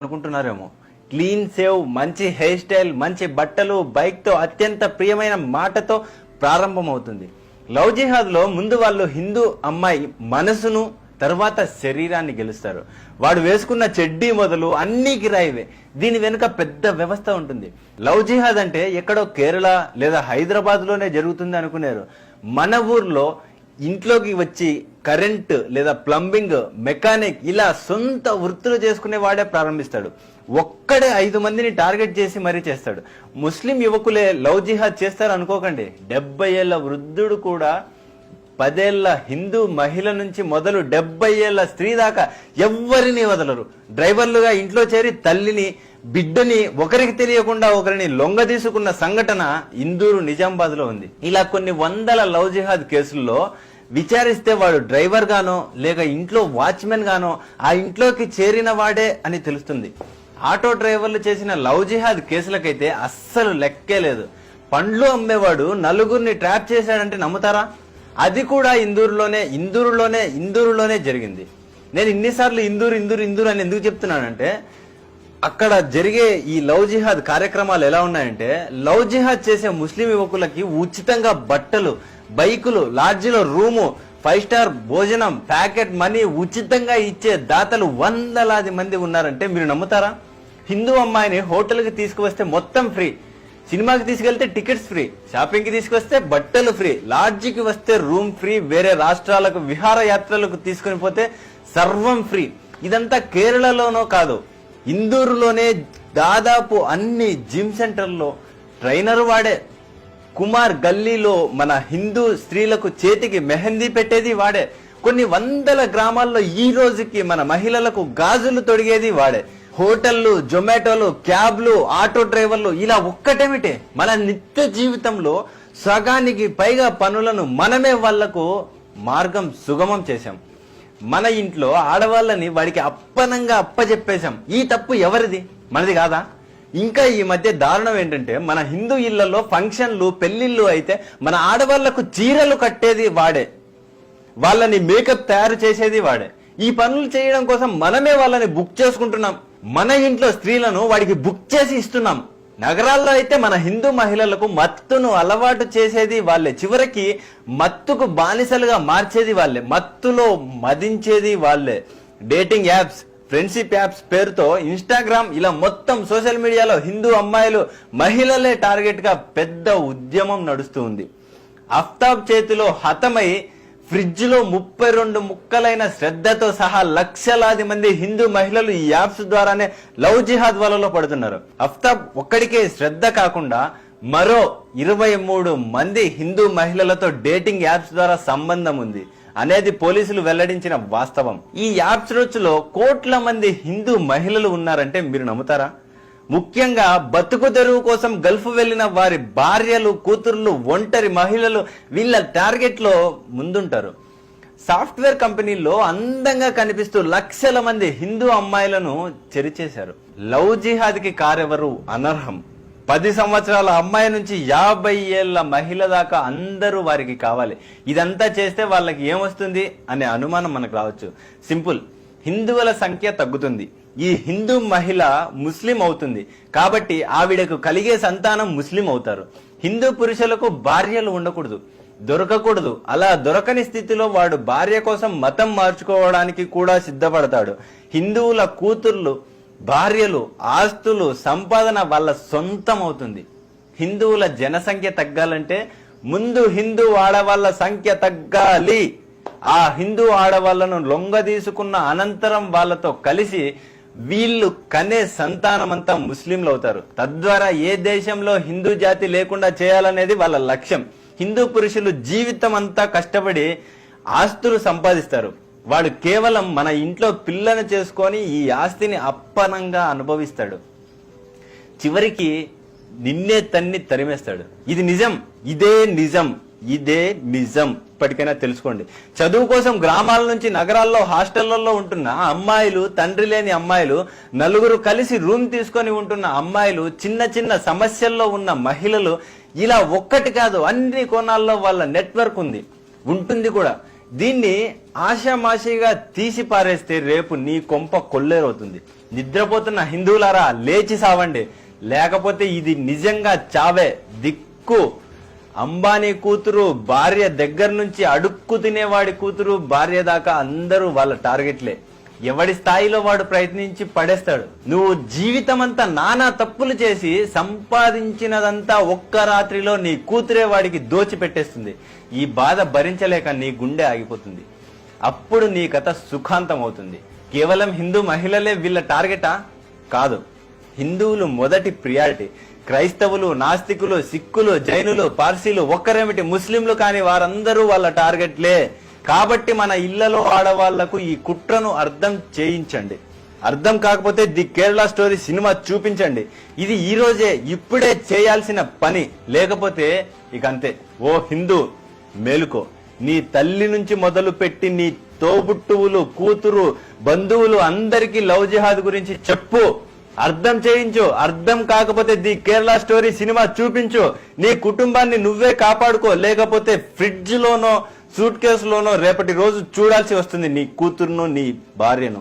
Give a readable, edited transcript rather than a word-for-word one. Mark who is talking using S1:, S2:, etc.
S1: అనుకుంటున్నారేమో. Clean save, మంచి hair style, మంచి బట్టలు, బైక్తో అత్యంత ప్రియమైన మాటతో ప్రారంభమవుతుంది. లవ్ జిహాద్లో ముందు వాళ్ళు హిందూ అమ్మాయి మనసును, తర్వాత శరీరాన్ని గెలుస్తారు. వాడు వేసుకున్న చెడ్డీ మొదలు అన్నీ కిరాయివే. దీని వెనుక పెద్ద వ్యవస్థ ఉంటుంది. లవ్ జిహాద్ అంటే ఎక్కడో కేరళ లేదా హైదరాబాద్లోనే జరుగుతుంది అనుకున్నారు. మన ఊర్లో ఇంట్లోకి వచ్చి కరెంట్ లేదా ప్లంబింగ్, మెకానిక్ ఇలా సొంత వృత్తులు చేసుకునే వాడే ప్రారంభిస్తాడు. ఒక్కడే 5 మందిని టార్గెట్ చేసి మరీ చేస్తాడు. ముస్లిం యువకులే లవ్ జిహాద్ చేస్తారు అనుకోకండి. 70 ఏళ్ల వృద్ధుడు కూడా 10 ఏళ్ల హిందూ మహిళ నుంచి మొదలు 70 ఏళ్ల స్త్రీ దాకా ఎవ్వరిని వదలరు. డ్రైవర్లుగా ఇంట్లో చేరి తల్లిని, బిడ్డని ఒకరికి తెలియకుండా ఒకరిని లొంగ తీసుకున్న సంఘటన ఇందూరు, నిజామాబాద్ లో ఉంది. ఇలా కొన్ని వందల లవ్ జిహాద్ కేసుల్లో విచారిస్తే వాడు డ్రైవర్ గానో లేక ఇంట్లో వాచ్మెన్ గానో ఆ ఇంట్లోకి చేరిన వాడే అని తెలుస్తుంది. ఆటో డ్రైవర్లు చేసిన లవ్ జిహాద్ కేసులకైతే అస్సలు లెక్కే లేదు. పండ్లు అమ్మేవాడు నలుగురిని ట్రాప్ చేశాడంటే నమ్ముతారా? అది కూడా ఇందూరులోనే జరిగింది. నేను ఇన్నిసార్లు ఇందూరు అని ఎందుకు చెప్తున్నానంటే, అక్కడ జరిగే ఈ లవ్ జిహాద్ కార్యక్రమాలు ఎలా ఉన్నాయంటే, లవ్ జిహాద్ చేసే ముస్లిం యువకులకి ఉచితంగా బట్టలు, బైకులు, లాడ్జిలో రూము, 5 స్టార్ భోజనం, ప్యాకెట్ మనీ ఉచితంగా ఇచ్చే దాతలు వందలాది మంది ఉన్నారంటే మీరు నమ్ముతారా? హిందూ అమ్మాయిని హోటల్కి తీసుకువస్తే మొత్తం ఫ్రీ, సినిమాకి తీసుకెళ్తే టికెట్స్ ఫ్రీ, షాపింగ్ కి తీసుకొస్తే బట్టలు ఫ్రీ, లాడ్జికి వస్తే రూమ్ ఫ్రీ, వేరే రాష్ట్రాలకు విహారయాత్రలకు తీసుకుని పోతే సర్వం ఫ్రీ. ఇదంతా కేరళలోనో కాదు, ఇందూరులోనే దాదాపు అన్ని జిమ్ సెంటర్లో ట్రైనర్ వాడే. కుమార్ గల్లీలో మన హిందూ స్త్రీలకు చేతికి మెహందీ పెట్టేది వాడే. కొన్ని వందల గ్రామాల్లో ఈ రోజుకి మన మహిళలకు గాజులు తొడిగేది వాడే. హోటళ్లు, జొమాటోలు, క్యాబ్లు, ఆటో డ్రైవర్లు ఇలా ఒక్కటేమిటే, మన నిత్య జీవితంలో సగానికి పైగా పనులను మనమే వాళ్లకు మార్గం సుగమం చేశాం. మన ఇంట్లో ఆడవాళ్ళని వాడికి అప్పనంగా అప్పచెప్పేశాం. ఈ తప్పు ఎవరిది? మనది కాదా? ఇంకా ఈ మధ్య దారుణం ఏంటంటే, మన హిందూ ఇళ్లలో ఫంక్షన్లు, పెళ్లిళ్ళు అయితే మన ఆడవాళ్లకు చీరలు కట్టేది వాడే, వాళ్ళని మేకప్ తయారు చేసేది వాడే. ఈ పనులు చేయడం కోసం మనమే వాళ్ళని బుక్ చేసుకుంటున్నాం. మన ఇంట్లో స్త్రీలను వాడికి బుక్ చేసి ఇస్తున్నాం. నగరాల్లో అయితే మన హిందూ మహిళలకు మత్తును అలవాటు చేసేది వాళ్ళే, చివరికి మత్తుకు బానిసలుగా మార్చేది వాళ్ళే, మత్తులో మదించేది వాళ్ళే. డేటింగ్ యాప్స్, ఫ్రెండ్షిప్ యాప్స్ పేరుతో ఇన్స్టాగ్రామ్ ఇలా మొత్తం సోషల్ మీడియాలో హిందూ అమ్మాయిలు, మహిళలే టార్గెట్ గా పెద్ద ఉద్యమం నడుస్తూ ఉంది. అఫ్తాబ్ చేతిలో హతమై ఫ్రిడ్జ్ లో 32 ముక్కలైన శ్రద్ధతో సహా లక్షలాది మంది హిందూ మహిళలు ఈ యాప్స్ ద్వారానే లవ్ జిహాద్ వలలో పడుతున్నారు. అఫ్తాబ్ ఒక్కడికే శ్రద్ధ కాకుండా మరో 23 మంది హిందూ మహిళలతో డేటింగ్ యాప్స్ ద్వారా సంబంధం ఉంది అనేది పోలీసులు వెల్లడించిన వాస్తవం. ఈ యాప్స్ రోజులో కోట్ల మంది హిందూ మహిళలు ఉన్నారంటే మీరు నమ్ముతారా? ముఖ్యంగా బతుకు తెరువు కోసం గల్ఫ్ వెళ్లిన వారి భార్యలు, కూతుర్లు, ఒంటరి మహిళలు వీళ్ళ టార్గెట్ లో ముందుంటారు. సాఫ్ట్వేర్ కంపెనీల్లో అందంగా కనిపిస్తూ లక్షల మంది హిందూ అమ్మాయిలను చెరిచేశారు. లవ్ జిహాద్ కి కారెవరు? అనర్హం. 10 సంవత్సరాల అమ్మాయి నుంచి 50 ఏళ్ల మహిళ దాకా అందరూ వారికి కావాలి. ఇదంతా చేస్తే వాళ్ళకి ఏమొస్తుంది అనే అనుమానం మనకు రావచ్చు. సింపుల్, హిందువుల సంఖ్య తగ్గుతుంది, ఈ హిందూ మహిళ ముస్లిం అవుతుంది, కాబట్టి ఆవిడకు కలిగే సంతానం ముస్లిం అవుతారు. హిందూ పురుషులకు భార్యలు ఉండకూడదు, దొరకకూడదు. అలా దొరకని స్థితిలో వాడు భార్య కోసం మతం మార్చుకోవడానికి కూడా సిద్ధపడతాడు. హిందువుల కూతుర్లు, భార్యలు, ఆస్తులు, సంపాదన వాళ్ళ సొంతం అవుతుంది. హిందువుల జనసంఖ్య తగ్గాలంటే ముందు హిందూ ఆడవాళ్ల సంఖ్య తగ్గాలి. ఆ హిందూ ఆడవాళ్లను లొంగ తీసుకున్న అనంతరం వాళ్ళతో కలిసి వీళ్ళు కనే సంతానమంతా ముస్లింలు అవుతారు. తద్వారా ఏ దేశంలో హిందూ జాతి లేకుండా చేయాలనేది వాళ్ళ లక్ష్యం. హిందూ పురుషులు జీవితం అంతా కష్టపడి ఆస్తులు సంపాదిస్తారు. వాడు కేవలం మన ఇంట్లో పిల్లను చేసుకొని ఈ ఆస్తిని అప్పనంగా అనుభవిస్తాడు. చివరికి నిన్నే తన్ని తరిమేస్తాడు. ఇది నిజం, ఇదే నిజం. ఇప్పటికైనా తెలుసుకోండి. చదువు కోసం గ్రామాల నుంచి నగరాల్లో హాస్టళ్లలో ఉంటున్న అమ్మాయిలు, తండ్రి లేని అమ్మాయిలు, నలుగురు కలిసి రూమ్ తీసుకొని ఉంటున్న అమ్మాయిలు, చిన్న చిన్న సమస్యల్లో ఉన్న మహిళలు, ఇలా ఒక్కటి కాదు అన్ని కోణాల్లో వాళ్ళ నెట్వర్క్ ఉంటుంది కూడా. దీన్ని ఆషామాషిగా తీసి పారేస్తే రేపు నీ కొంప కొల్లేరవుతుంది. నిద్రపోతున్న హిందువులారా లేచి సావండి, లేకపోతే ఇది నిజంగా చావే. దిక్కు అంబానీ కూతురు భార్య దగ్గర నుంచి అడుక్కు తినేవాడి కూతురు భార్య దాకా అందరూ వాళ్ళ టార్గెట్లే. ఎవడి స్థాయిలో వాడు ప్రయత్నించి పడేస్తాడు. నువ్వు జీవితం అంతా నానా తప్పులు చేసి సంపాదించినదంతా ఒక్క రాత్రిలో నీ కూతురే వాడికి దోచి పెట్టేస్తుంది. ఈ బాధ భరించలేక నీ గుండె ఆగిపోతుంది. అప్పుడు నీ కథ సుఖాంతం అవుతుంది. కేవలం హిందూ మహిళలే వీళ్ళ టార్గెటా? కాదు, హిందువులు మొదటి ప్రియారిటీ. క్రైస్తవులు, నాస్తికులు, సిక్కులు, జైనులు, పార్సీలు, ఒక్కరేమిటి ముస్లింలు కాని వారందరూ వాళ్ళ టార్గెట్లే. కాబట్టి మన ఇళ్లలో ఆడవాళ్లకు ఈ కుట్రను అర్థం చేయించండి. అర్థం కాకపోతే ది కేరళ స్టోరీ సినిమా చూపించండి. ఇది ఈ రోజే ఇప్పుడే చేయాల్సిన పని. లేకపోతే ఇక అంతే. ఓ హిందూ మేలుకో. నీ తల్లి నుంచి మొదలు పెట్టి నీ తోబుట్టువులు, కూతురు, బంధువులు అందరికీ లవ్ జిహాద్ గురించి చెప్పు, అర్థం చేయించు. అర్థం కాకపోతే ది కేరళ స్టోరీ సినిమా చూపించు. నీ కుటుంబాన్ని నువ్వే కాపాడుకో. లేకపోతే ఫ్రిడ్జ్ లోనో సూట్ కేసులోనో రేపటి రోజు చూడాల్సి వస్తుంది నీ కూతురును, నీ భార్యను.